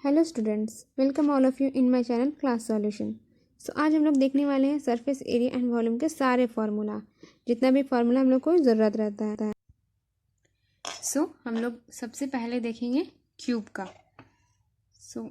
Hello students, welcome all of you in my channel class solution. So आज हम लोग देखने वाले हैं सरफेस एरिया एंड वॉल्यूम के सारे फार्मूला, जितना भी फार्मूला हम लोग को ज़रूरत रहता है। सो हम लोग सबसे पहले देखेंगे क्यूब का। सो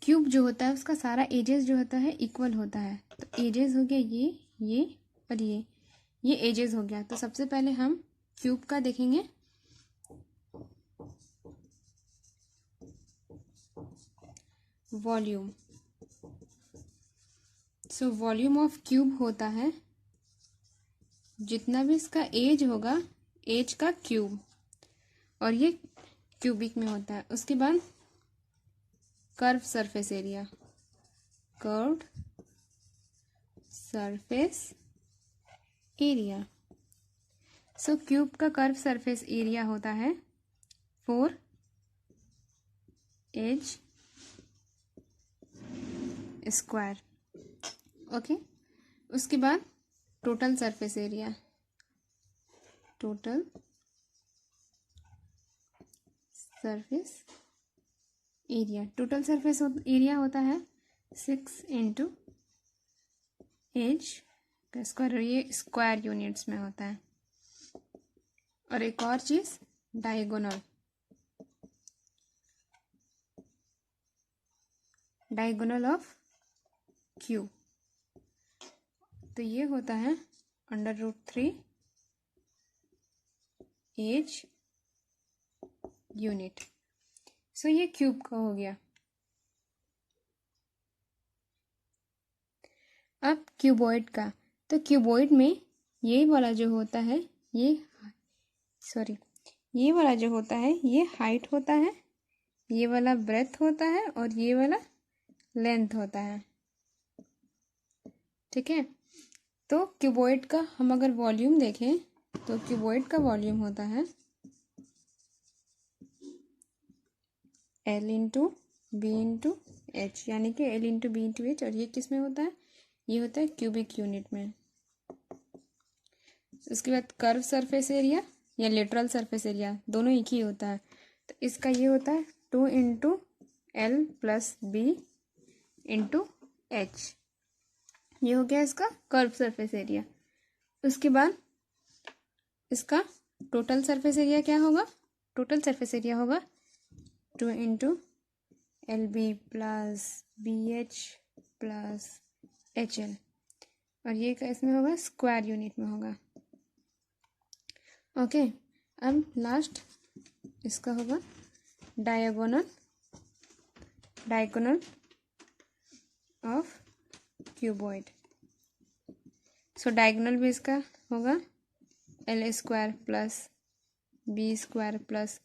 क्यूब जो होता है उसका सारा एजेस जो होता है इक्वल होता है। तो एजेस हो गया ये और ये एजेस हो गया। तो सबसे पहले हम क्यूब का देखेंगे। Volume. So volume of cube होता है जितना भी इसका एज होगा, एज का क्यूब, और ये क्यूबिक में होता है। उसके बाद curve surface area, curved surface area. सो क्यूब का कर्व सरफेस एरिया होता है 4 एज स्क्वायर। ओके, उसके बाद total surface area, total surface area, total surface area होता है 6 इंटू एज का स्क्वायर, और ये स्क्वायर यूनिट्स में होता है। और एक और चीज डायगोनल, डायगोनल ऑफ क्यूब, तो ये होता है √3 एज यूनिट। सो ये क्यूब का हो गया। अब क्यूबॉइड का, तो क्यूबॉइड में ये वाला जो होता है ये वाला जो होता है ये हाइट होता है, ये वाला ब्रेथ होता है, और ये वाला लेंथ होता है। ठीक है, तो क्यूबॉइड का हम अगर वॉल्यूम देखें तो क्यूबॉइड का वॉल्यूम होता है L into B into H, यानी कि L into B into H. और ये किस में होता है? ये होता है क्यूबिक यूनिट में। उसके बाद कर्व सरफेस एरिया या लेटरल सरफेस एरिया, दोनों एक ही होता है। तो इसका ये होता है 2 into L plus B into H. ये हो गया इसका कर्व सरफेस एरिया। उसके बाद इसका टोटल सरफेस एरिया क्या होगा? टोटल सरफेस एरिया होगा 2 into L B plus B H plus H L, और ये इसमें होगा स्क्वायर यूनिट में होगा। ओके, अब लास्ट इसका होगा diagonal of cuboid. So diagonal भी इसका होगा L square plus B square plus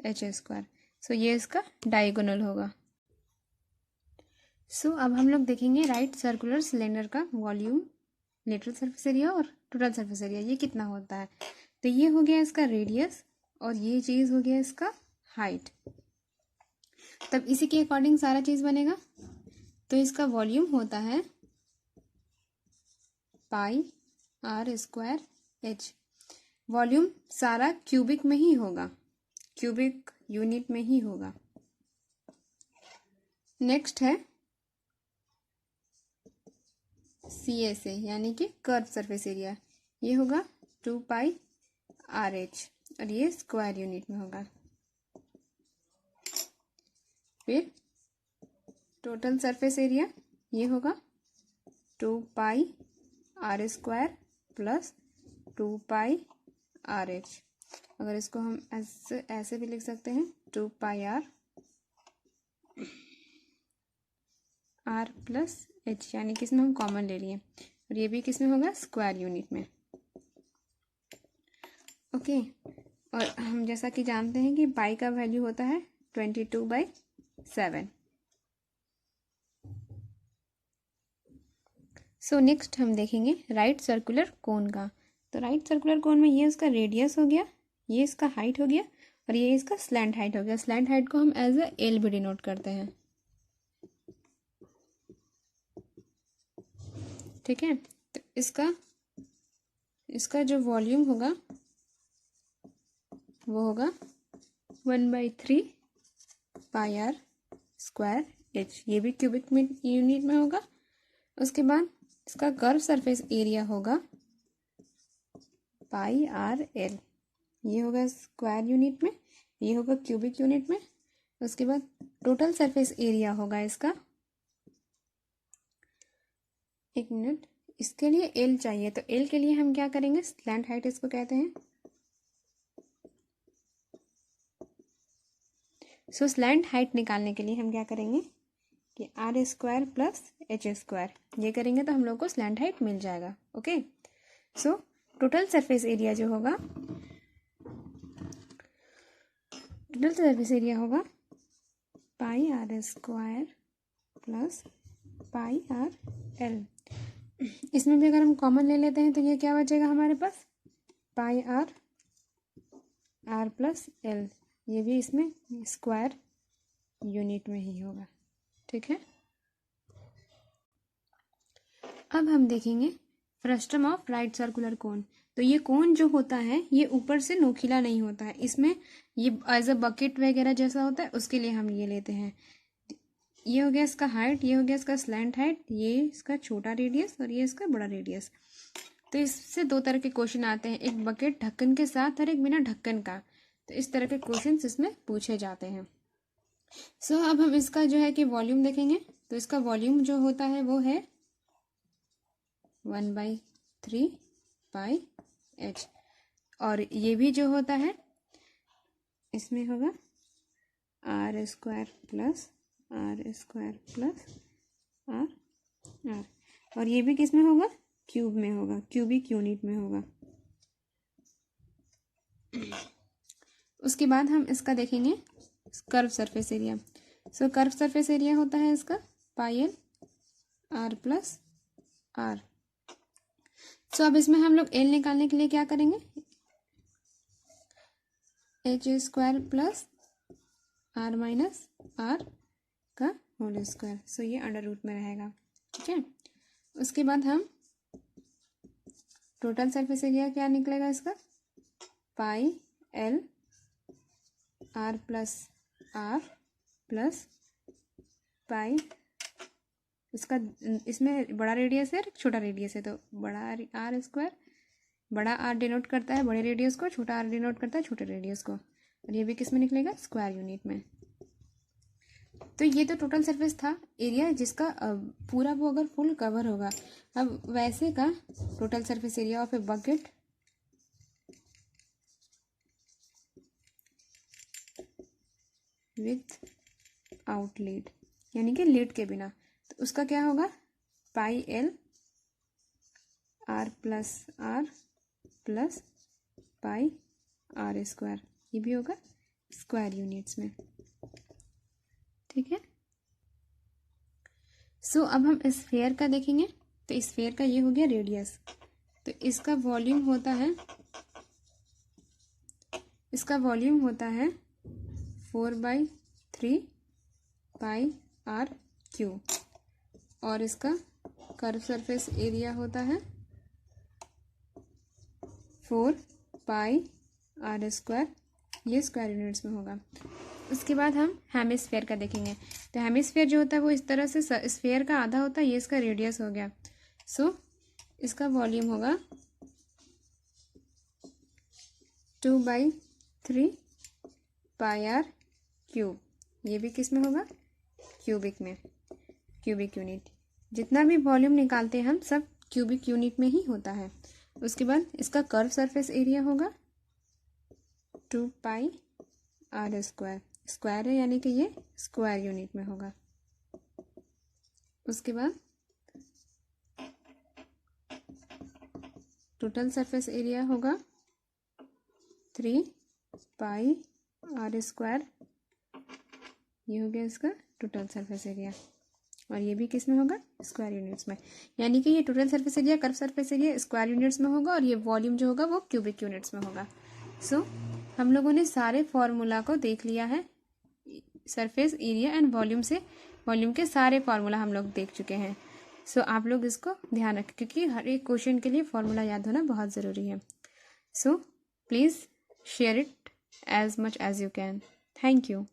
H square. So ये इसका डायगोनल होगा। सो अब हम लोग देखेंगे राइट सर्कुलर सिलेंडर का वॉल्यूम, लेटरल सरफेस एरिया और टोटल सरफेस एरिया, ये कितना होता है। तो ये हो गया इसका रेडियस, और ये चीज़ हो गया इसका हाइट। तब इसी के अकॉर्डिंग सारा चीज़ बनेगा। तो इसका वॉल्यूम होता है पाई आर स्क्वायर एच। वॉल्यूम सारा क्यूबिक में ही होगा, क्यूबिक यूनिट में ही होगा। नेक्स्ट है CSA, यानी कि कर्व सरफेस एरिया। ये होगा 2 पाई आर एच, और ये स्क्वायर यूनिट में होगा। फिर टोटल सरफेस एरिया ये होगा 2 pi R square plus 2 pi R H. अगर इसको हम ऐसे भी लिख सकते हैं 2 पाई आर प्लस एच, यानी कि इसमें हम कॉमन ले लिए, और ये भी किस में होगा? स्क्वायर यूनिट में। ओके, और हम जैसा कि जानते हैं कि पाई का वैल्यू होता है 22/7। सो नेक्स्ट हम देखेंगे राइट सर्कुलर कोन का। तो राइट सर्कुलर कोन में ये उसका रेडियस हो गया, ये इसका हाइट हो गया, और ये इसका स्लैंट हाइट हो गया। स्लैंट हाइट को हम एज ए एल भी डिनोट करते हैं, ठीक है। तो इसका जो वॉल्यूम होगा वो होगा 1/3 पाई आर स्क्वायर एच, ये भी क्यूबिक यूनिट में होगा। उसके बाद इसका कर्व सरफेस एरिया होगा पाई आर एल, ये होगा स्क्वायर यूनिट में, ये होगा क्यूबिक यूनिट में। उसके बाद टोटल सरफेस एरिया होगा इसका, एक मिनट, इसके लिए एल चाहिए, तो एल के लिए हम क्या करेंगे, स्लैंट हाइट इसको कहते हैं। सो स्लैंट हाइट निकालने के लिए हम क्या करेंगे कि R square plus H square, ये करेंगे तो हम लोग को स्लैंट हाइट मिल जाएगा। Okay, so total surface area जो होगा, टोटल सरफेस एरिया होगा pi R square plus pi R L. इसमें भी अगर हम कॉमन ले लेते हैं तो ये क्या बचेगा हमारे पास, पाई आर आर प्लस एल, ये भी इसमें स्क्वायर यूनिट में ही होगा, ठीक है। अब हम देखेंगे frustum of right circular cone. तो ये कोन जो होता है ये ऊपर से नोखिला नहीं होता है, इसमें ये एज अ बकेट वगैरह जैसा होता है, उसके लिए हम ये लेते हैं। ये हो गया इसका हाइट, ये हो गया इसका स्लैंट हाइट, ये इसका छोटा रेडियस और ये इसका बड़ा रेडियस। तो इससे दो तरह के क्वेश्चन आते हैं, एक बकेट ढक्कन के साथ और एक बिना ढक्कन का। तो इस तरह के क्वेश्चन इसमें पूछे जाते हैं। सो अब हम इसका जो है कि वॉल्यूम देखेंगे। तो इसका वॉल्यूम जो होता है वो है 1/3 पाई एच, और ये भी जो होता है इसमें होगा R square plus R square plus R R, और ये भी किस में होगा, क्यूब में होगा, क्यूबिक यूनिट में होगा। उसके बाद हम इसका देखेंगे curve surface area. So curve surface area होता है इसका pi L R plus R. So अब इसमें हम लोग एल निकालने के लिए क्या करेंगे, H square plus R minus R का होल स्क्वायर। सो ये अंडर रूट में रहेगा, ठीक है। उसके बाद हम टोटल सरफेस एरिया क्या निकलेगा इसका, पाई एल आर प्लस पाई, इसका इसमें बड़ा रेडियस है और छोटा रेडियस है, तो बड़ा आर स्क्वायर, बड़ा आर डिनोट करता है बड़े रेडियस को, छोटा आर डिनोट करता है छोटे रेडियस को, और ये भी किस में निकलेगा, स्क्वायर यूनिट में। तो ये तो टोटल सरफेस था एरिया जिसका पूरा वो अगर फुल कवर होगा। अब वैसे का total surface area of a bucket without lid, यानी कि लीड के बिना, तो उसका क्या होगा, pi L R plus pi R square, ये भी होगा स्क्वायर यूनिट्स में, ठीक है। सो अब हम स्फेयर का देखेंगे। तो स्फेयर का ये हो गया रेडियस, तो इसका वॉल्यूम होता है 4/3 पाई आर क्यूब, और इसका कर्व सरफेस एरिया होता है 4 पाई आर स्क्वायर, ये स्क्वायर यूनिट्स में होगा। उसके बाद हम हेमिस्फेयर का देखेंगे। तो हेमिस्फेयर जो होता है वो इस तरह से स्फेयर का आधा होता है, ये इसका रेडियस हो गया। सो इसका वॉल्यूम होगा 2/3 पाई आर क्यूब, ये भी किस में होगा, क्यूबिक में, क्यूबिक यूनिट। जितना भी वॉल्यूम निकालते हैं हम सब क्यूबिक यूनिट में ही होता है। उसके बाद इसका कर्व सरफेस एरिया होगा 2 पाई आर स्क्वायर, स्क्वायर है यानी कि ये स्क्वायर यूनिट में होगा। उसके बाद टोटल सरफेस एरिया होगा 3 पाई आर स्क्वायर, ये हो गया इसका टोटल सरफेस एरिया, और ये भी किस में होगा, स्क्वायर यूनिट्स में। यानी कि ये total surface area, curve surface area square units में होगा, और ये वॉल्यूम जो होगा वो क्यूबिक यूनिट्स में होगा। सो हम लोगों ने सारे फॉर्मूला को देख लिया है, सरफेस एरिया एंड वॉल्यूम से, वॉल्यूम के सारे फार्मूला हम लोग देख चुके हैं। सो आप लोग इसको ध्यान रखें क्योंकि हर एक क्वेश्चन के लिए फॉर्मूला याद होना बहुत ज़रूरी है। So please share it as much as you can. Thank you.